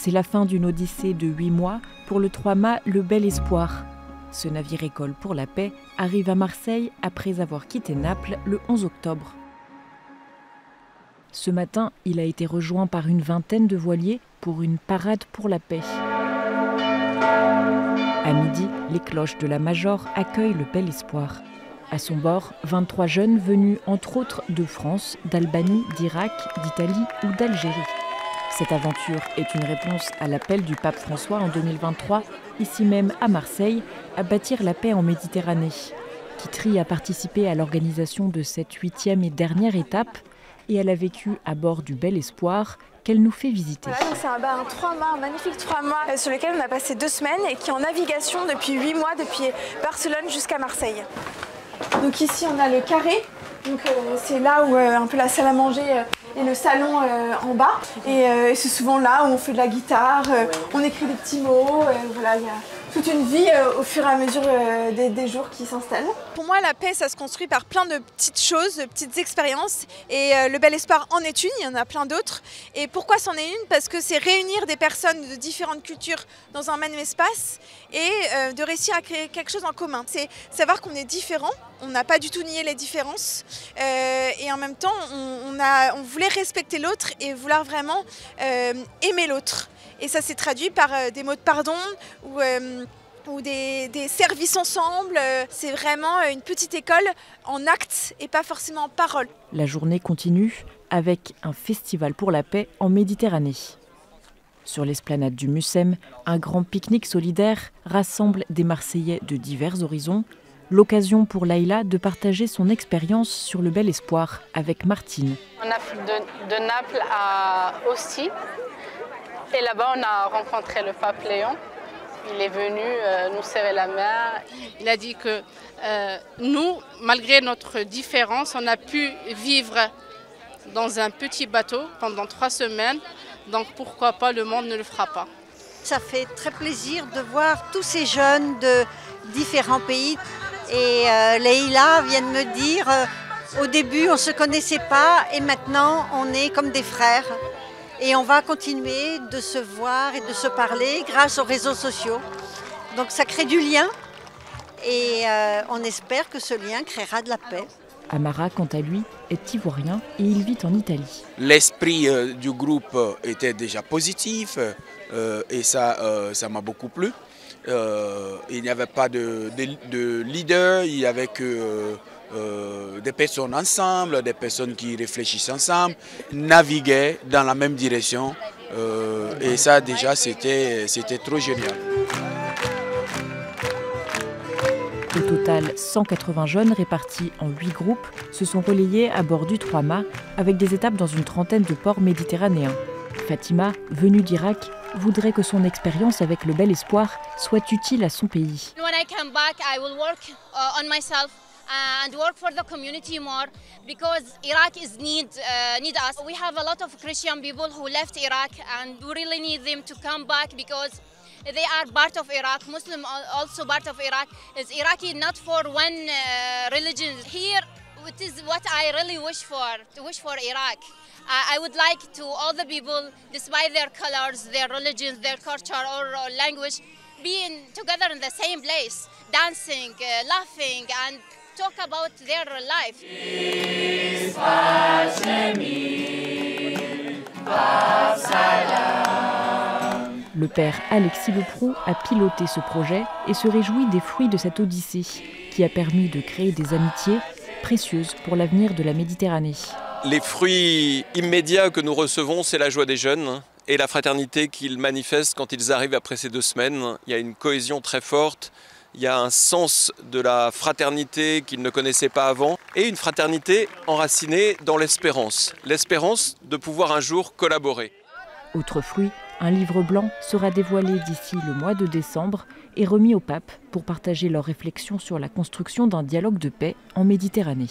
C'est la fin d'une odyssée de 8 mois pour le 3-mâts Le Bel Espoir. Ce navire-école pour la paix arrive à Marseille après avoir quitté Naples le 11 octobre. Ce matin, il a été rejoint par une vingtaine de voiliers pour une parade pour la paix. À midi, les cloches de la Major accueillent Le Bel Espoir. À son bord, 23 jeunes venus entre autres de France, d'Albanie, d'Irak, d'Italie ou d'Algérie. Cette aventure est une réponse à l'appel du pape François en 2023, ici même à Marseille, à bâtir la paix en Méditerranée. Kitry a participé à l'organisation de cette 8e et dernière étape et elle a vécu à bord du Bel Espoir qu'elle nous fait visiter. Voilà, c'est un 3-mâts, un magnifique 3-mâts sur lequel on a passé 2 semaines et qui est en navigation depuis 8 mois, depuis Barcelone jusqu'à Marseille. Donc ici on a le carré, c'est là où un peu la salle à manger et le salon en bas. Et c'est souvent là où on fait de la guitare, on écrit des petits mots, voilà, il y a toute une vie au fur et à mesure des jours qui s'installent. Pour moi, la paix, ça se construit par plein de petites choses, de petites expériences. Et le Bel Espoir en est une, il y en a plein d'autres. Et pourquoi c'en est une? Parce que c'est réunir des personnes de différentes cultures dans un même espace et de réussir à créer quelque chose en commun. C'est savoir qu'on est différents, on n'a pas du tout nié les différences. Et en même temps, on voulait respecter l'autre et vouloir vraiment aimer l'autre. Et ça s'est traduit par des mots de pardon ou des services ensemble. C'est vraiment une petite école en actes et pas forcément en paroles. La journée continue avec un festival pour la paix en Méditerranée. Sur l'esplanade du Mucem, un grand pique-nique solidaire rassemble des Marseillais de divers horizons. L'occasion pour Laïla de partager son expérience sur le Bel Espoir avec Martine. On a fait de Naples à Ostie. Et là-bas, on a rencontré le pape Léon. Il est venu nous serrer la main. Il a dit que nous, malgré notre différence, on a pu vivre dans un petit bateau pendant 3 semaines. Donc pourquoi pas, le monde ne le fera pas. Ça fait très plaisir de voir tous ces jeunes de différents pays. Et Leïla vient de me dire, au début on ne se connaissait pas et maintenant on est comme des frères. Et on va continuer de se voir et de se parler grâce aux réseaux sociaux. Donc ça crée du lien et on espère que ce lien créera de la paix. Amara, quant à lui, est ivoirien et il vit en Italie. L'esprit du groupe était déjà positif et ça m'a beaucoup plu. Il n'y avait pas de leader, il n'y avait que des personnes ensemble, des personnes qui réfléchissent ensemble, naviguaient dans la même direction et ça déjà c'était trop génial. Au total, 180 jeunes répartis en 8 groupes se sont relayés à bord du 3-mâts avec des étapes dans une trentaine de ports méditerranéens. Fatima, venue d'Irak, voudrait que son expérience avec le Bel Espoir soit utile à son pays. When I come back, I will work on myself and work for the community more because Iraq need us. We have a lot of Christian people who left Iraq and we really need them to come back because they are part of Iraq. Muslim also part of Iraq. Is Iraqi not for one religion. Here it is what I really wish for Iraq. I would like to all the people, despite their colors, their religions, their culture or language, being together in the same place, dancing, laughing and talk about their life. Le père Alexis Leproux a piloté ce projet et se réjouit des fruits de cette odyssée qui a permis de créer des amitiés précieuses pour l'avenir de la Méditerranée. Les fruits immédiats que nous recevons, c'est la joie des jeunes et la fraternité qu'ils manifestent quand ils arrivent après ces 2 semaines. Il y a une cohésion très forte, il y a un sens de la fraternité qu'ils ne connaissaient pas avant et une fraternité enracinée dans l'espérance de pouvoir un jour collaborer. Autre fruit, un livre blanc sera dévoilé d'ici le mois de décembre et remis au pape pour partager leurs réflexions sur la construction d'un dialogue de paix en Méditerranée.